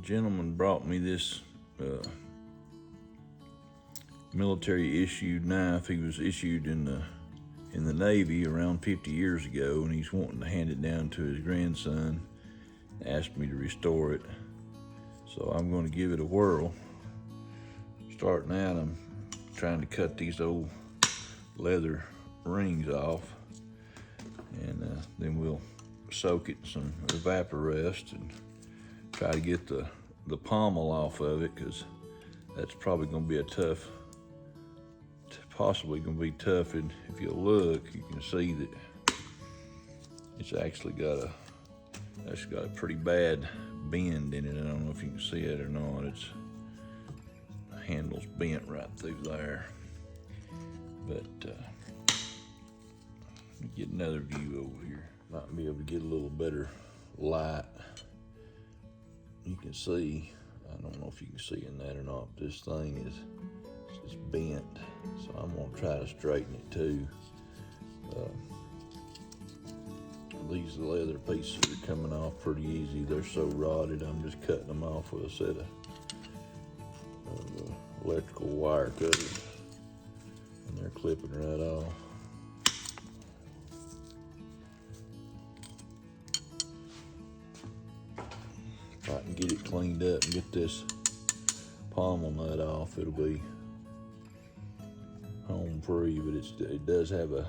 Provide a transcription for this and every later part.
Gentleman brought me this military issued knife. He was issued in the Navy around 50 years ago, and he's wanting to hand it down to his grandson. Asked me to restore it, so I'm going to give it a whirl. Starting out, I'm trying to cut these old leather rings off, and then we'll soak it in some evaporest and try to get the pommel off of it, because that's probably going to be possibly going to be tough. And if you look, you can see that it's actually got a pretty bad bend in it. I don't know if you can see it or not. The handle's bent right through there. But get another view over here. Might be able to get a little better light. You can see, I don't know if you can see in that or not, but this thing is bent. So I'm gonna try to straighten it too. These leather pieces are coming off pretty easy. They're so rotted, I'm just cutting them off with a set of electrical wire cutters, and they're clipping right off. If I can get it cleaned up and get this pommel nut off, it'll be home free. But it does have a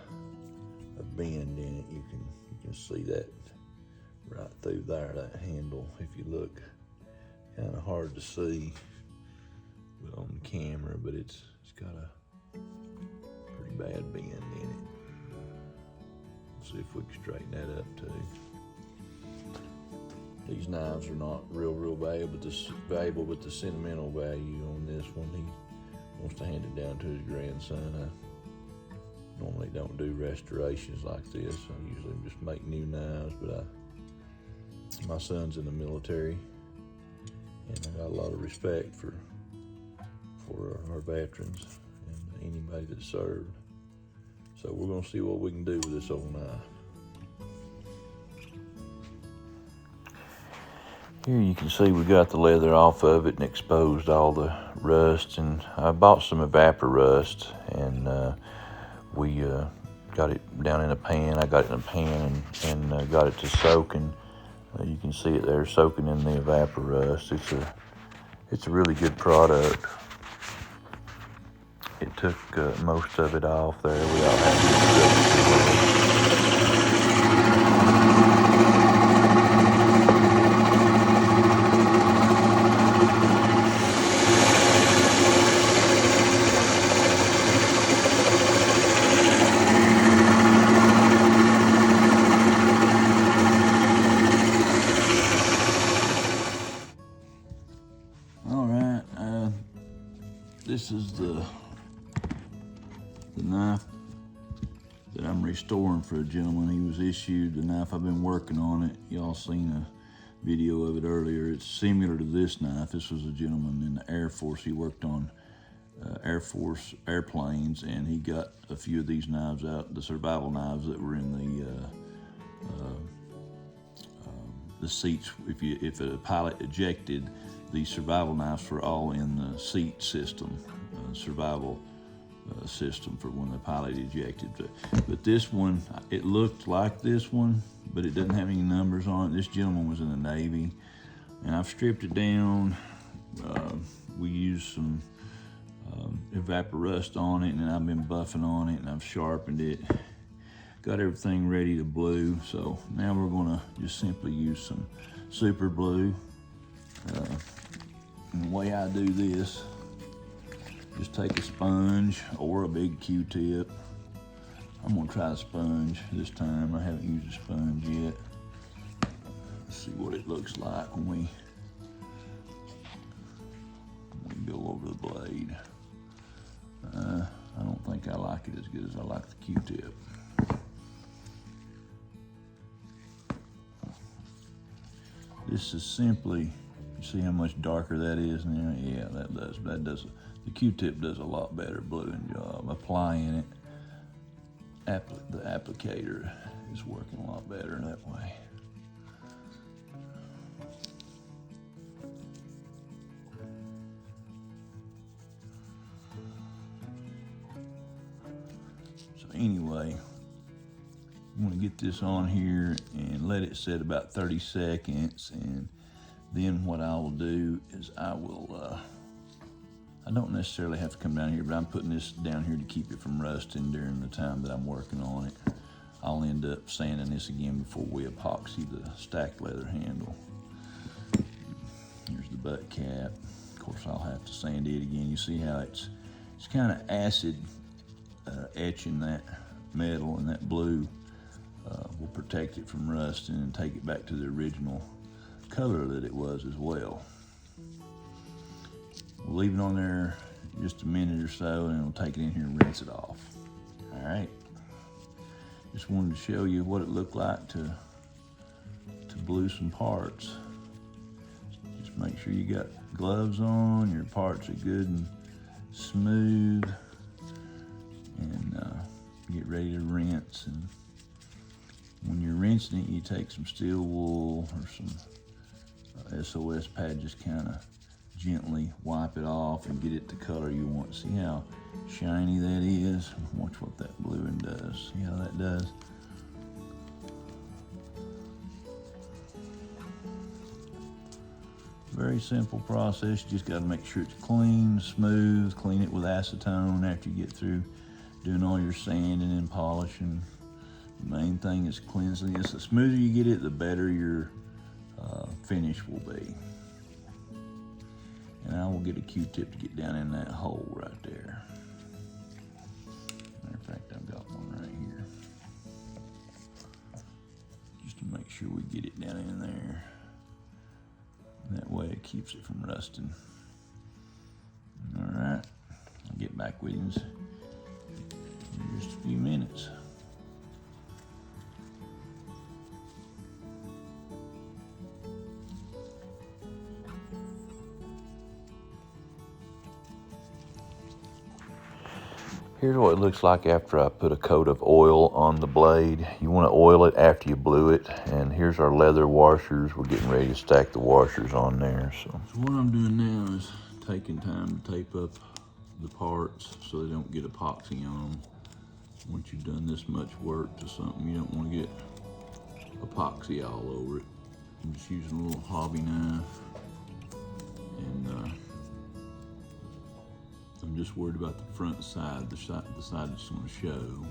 bend in it. You can see that right through there, that handle. If you look, kind of hard to see on the camera, but it's got a pretty bad bend in it. Let's see if we can straighten that up too. These knives are not real valuable, but the sentimental value on this one, he wants to hand it down to his grandson. I normally don't do restorations like this. I usually just make new knives, but my son's in the military, and I got a lot of respect for our veterans and anybody that served. So we're gonna see what we can do with this old knife. Here you can see we got the leather off of it and exposed all the rust, and I bought some evaporust, and we got it down in a pan. I got it in a pan and got it to soaking. You can see it there soaking in the evaporust. It's a really good product. It took most of it off there without having to This is the knife that I'm restoring for a gentleman. He was issued the knife. I've been working on it. Y'all seen a video of it earlier. It's similar to this knife. This was a gentleman in the Air Force. He worked on Air Force airplanes, and he got a few of these knives out, the survival knives that were in the seats. If a pilot ejected, these survival knives were all in the seat system, survival system for when the pilot ejected. But this one, it looked like this one, but it doesn't have any numbers on it. This gentleman was in the Navy, and I've stripped it down. We used some evaporust on it, and I've been buffing on it, and I've sharpened it. Got everything ready to blue, so now we're gonna just simply use some super glue. And the way I do this, just take a sponge or a big Q-tip. I'm gonna try a sponge this time. I haven't used a sponge yet. Let's see what it looks like when we go over the blade. I don't think I like it as good as I like the Q-tip. This is simply, you see how much darker that is now? Yeah, that does. The Q-tip does a lot better bluing job. Applying it, the applicator is working a lot better that way. anyway, I'm gonna get this on here and let it set about 30 seconds, and then what I will do is I don't necessarily have to come down here, but I'm putting this down here to keep it from rusting during the time that I'm working on it. I'll end up sanding this again before we epoxy the stacked leather handle. Here's the butt cap. Of course, I'll have to sand it again. You see how it's kind of acid etching that metal, and that blue will protect it from rusting and take it back to the original color that it was as well. We'll leave it on there just a minute or so, and we'll take it in here and rinse it off. All right. Just wanted to show you what it looked like to blue some parts. Just make sure you got gloves on, your parts are good and smooth, and get ready to rinse. And when you're rinsing it, you take some steel wool or some SOS pad, just kind of gently wipe it off and get it the color you want. See how shiny that is? Watch what that bluing does. See how that does? Very simple process. You just got to make sure it's clean, smooth. Clean it with acetone after you get through doing all your sanding and polishing. The main thing is cleanliness. The smoother you get it, the better your finish will be. And I will get a Q-tip to get down in that hole right there. Matter of fact, I've got one right here. Just to make sure we get it down in there. That way it keeps it from rusting. All right, I'll get back with you in just a few minutes. Here's what it looks like after I put a coat of oil on the blade. You want to oil it after you blue it. And here's our leather washers. We're getting ready to stack the washers on there. So what I'm doing now is taking time to tape up the parts so they don't get epoxy on them. Once you've done this much work to something, you don't want to get epoxy all over it. I'm just using a little hobby knife, and I'm just worried about the front side, the side that's going to show,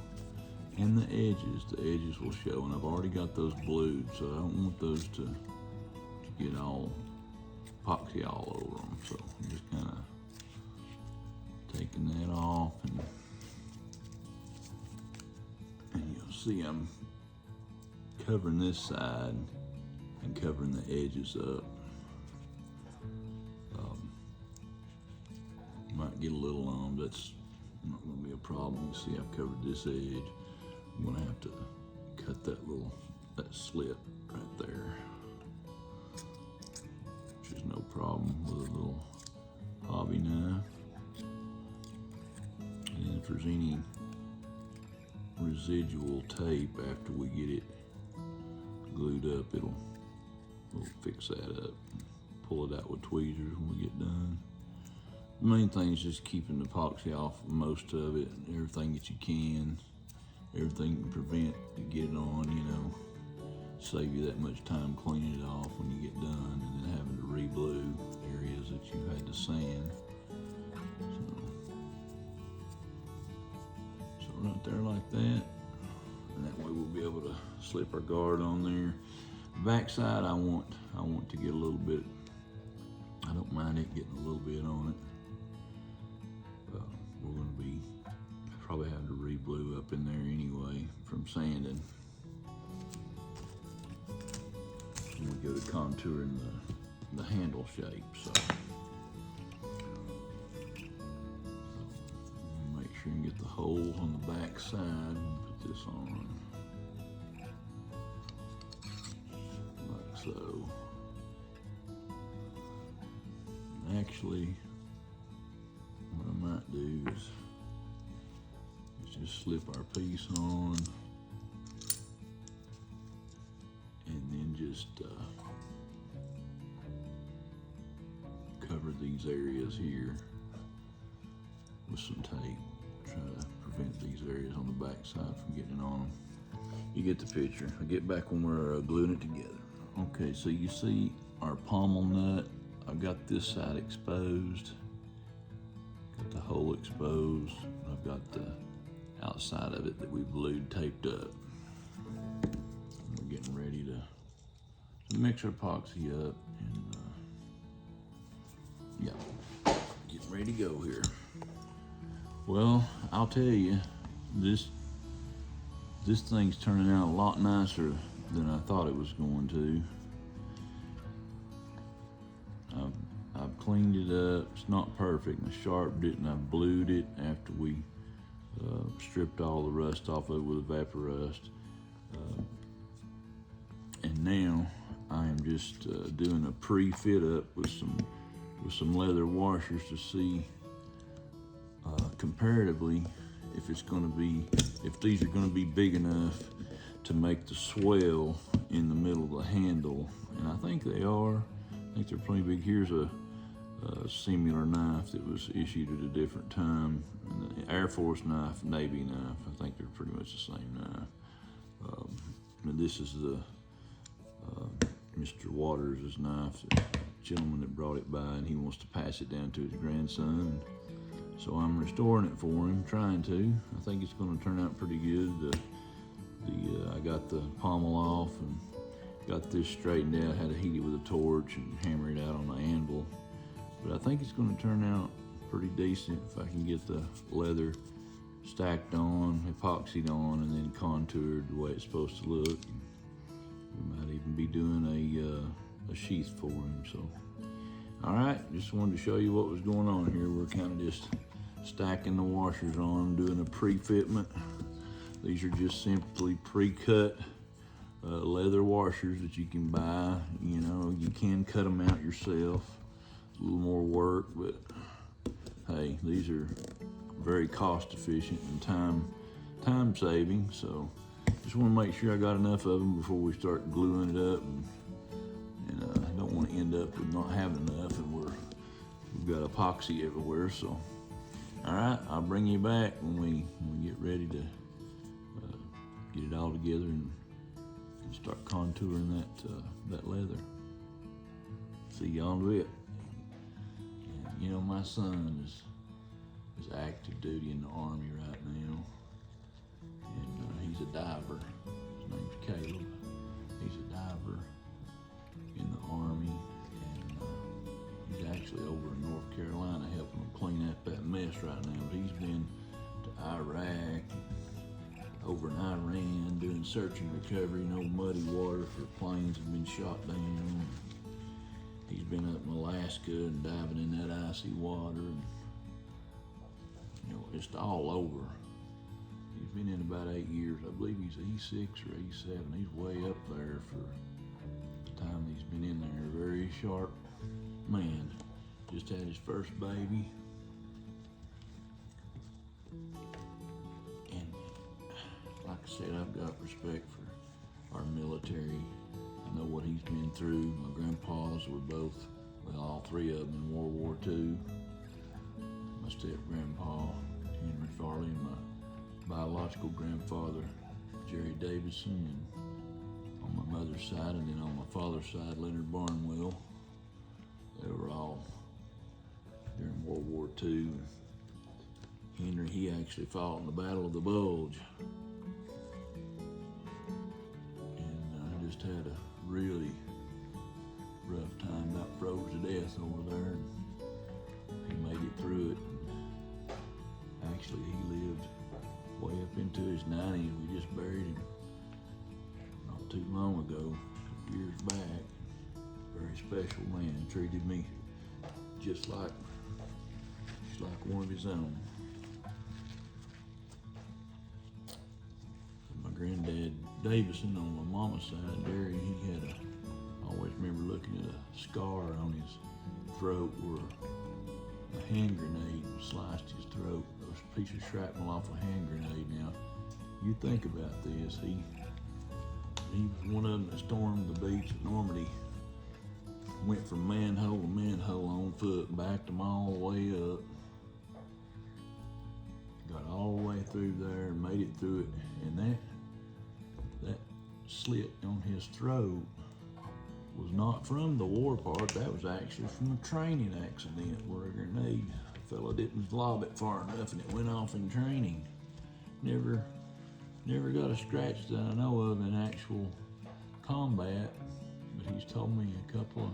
and the edges. The edges will show, and I've already got those blued, so I don't want those to get all epoxy all over them. So I'm just kind of taking that off, and you'll see I'm covering this side and covering the edges up. Might get a little on, that's not going to be a problem. You see I've covered this edge. I'm going to have to cut that slit right there, which is no problem with a little hobby knife. And if there's any residual tape after we get it glued up, we'll fix that up. Pull it out with tweezers when we get done. The main thing is just keeping the epoxy off most of it, everything that you can, everything you can prevent to get it on, you know, save you that much time cleaning it off when you get done, and then having to re-blue areas that you had to sand. So right there like that, and that way we'll be able to slip our guard on there. Back side, I want to get a little bit, I don't mind it getting a little bit on it. We're going to be probably having to re-blue up in there anyway from sanding. And we go to contouring the handle shape. So make sure you get the hole on the back side and put this on like so. Actually, what I might do is just slip our piece on, and then just cover these areas here with some tape. Try to prevent these areas on the back side from getting on them. You get the picture. I'll get back when we're gluing it together. Okay, so you see our pommel nut. I've got this side exposed, got the hole exposed. I've got the outside of it that we've glued taped up. And we're getting ready to mix our epoxy up and yeah, getting ready to go here. Well, I'll tell you, this thing's turning out a lot nicer than I thought it was going to. I've cleaned it up. It's not perfect. I sharpened it and I blued it after we stripped all the rust off of it with vapor rust. And now I am just doing a pre-fit up with some leather washers to see comparatively if these are going to be big enough to make the swell in the middle of the handle, and I think they are. I think they're pretty big. Here's a similar knife that was issued at a different time, the Air Force knife, Navy knife. I think they're pretty much the same knife. And this is the Mr. Waters' knife, the gentleman that brought it by, and he wants to pass it down to his grandson. So I'm restoring it for him, trying to. I think it's going to turn out pretty good. I got the pommel off and got this straightened out, had to heat it with a torch and hammer it out on the anvil. But I think it's going to turn out pretty decent if I can get the leather stacked on, epoxied on, and then contoured the way it's supposed to look. We might even be doing a sheath for him. So, all right, just wanted to show you what was going on here. We're kind of just stacking the washers on, doing a pre-fitment. These are just simply pre-cut leather washers that you can buy. You know, you can cut them out yourself. It's a little more work, but hey, these are very cost efficient and time saving. So just want to make sure I got enough of them before we start gluing it up, and I don't want to end up with not having enough, and we've got epoxy everywhere. So all right, I'll bring you back when we get ready to get it all together and start contouring that leather. See y'all in a bit. And, you know, my son is active duty in the Army right now, and he's a diver. His name's Caleb. He's a diver in the Army, and he's actually over in North Carolina helping them clean up that mess right now. But he's been to Iraq, over in Iran, doing search and recovery in old muddy water for planes that have been shot down. He's been up in Alaska and diving in that icy water, and, you know, just all over. He's been in about 8 years. I believe he's E6 or E7. He's way up there for the time he's been in there. Very sharp man. Just had his first baby. And like I said, I've got respect for our military. I know what he's been through. My grandpas were both, well, all three of them in World War II. My step-grandpa, Henry Farley, and my biological grandfather, Jerry Davison, and on my mother's side, and then on my father's side, Leonard Barnwell. They were all during World War II. Henry, he actually fought in the Battle of the Bulge. And I just had a really rough time, about froze to death over there. He made it through it. Actually, he lived way up into his 90s. We just buried him not too long ago, a couple years back. Very special man, treated me just like one of his own. My granddad Davison on my mama's side, Derry, he had I always remember looking at a scar on his throat where a hand grenade sliced his throat. There was a piece of shrapnel off a hand grenade. Now, you think about this, he was one of them that stormed the beach at Normandy, went from manhole to manhole on foot, backed them all the way up, got all the way through there and made it through it. And that slit on his throat was not from the war part. That was actually from a training accident where a grenade, a fella didn't lob it far enough and it went off in training. Never got a scratch that I know of in actual combat, but he's told me a couple of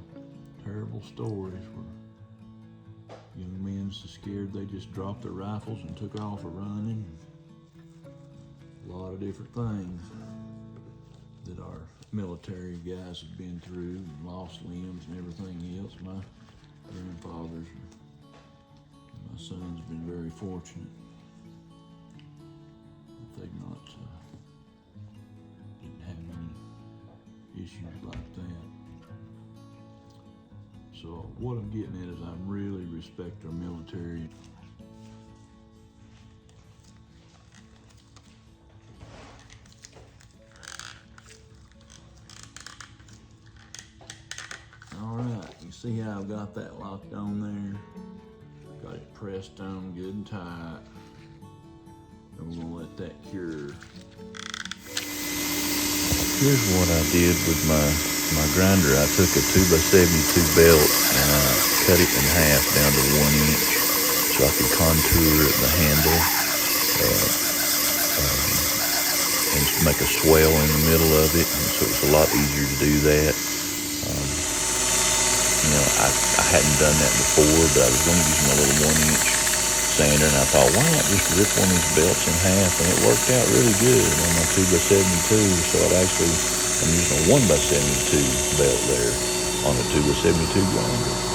terrible stories where young men so scared they just dropped their rifles and took off running. A lot of different things that our military guys have been through and lost limbs and everything else. My grandfathers and my sons have been very fortunate. They've not didn't have any issues like that. So what I'm getting at is I really respect our military. All right, you see how I've got that locked on there? Got it pressed on good and tight. And we're gonna let that cure. Here's what I did with my grinder. I took a 2x72 belt and I cut it in half down to 1 inch so I could contour the handle and make a swell in the middle of it. And so it's a lot easier to do that. I hadn't done that before, but I was going to use my little 1 inch sander, and I thought, why not just rip one of these belts in half? And it worked out really good on my 2x72. So I'm using a 1x72 belt there on a 2x72 grinder.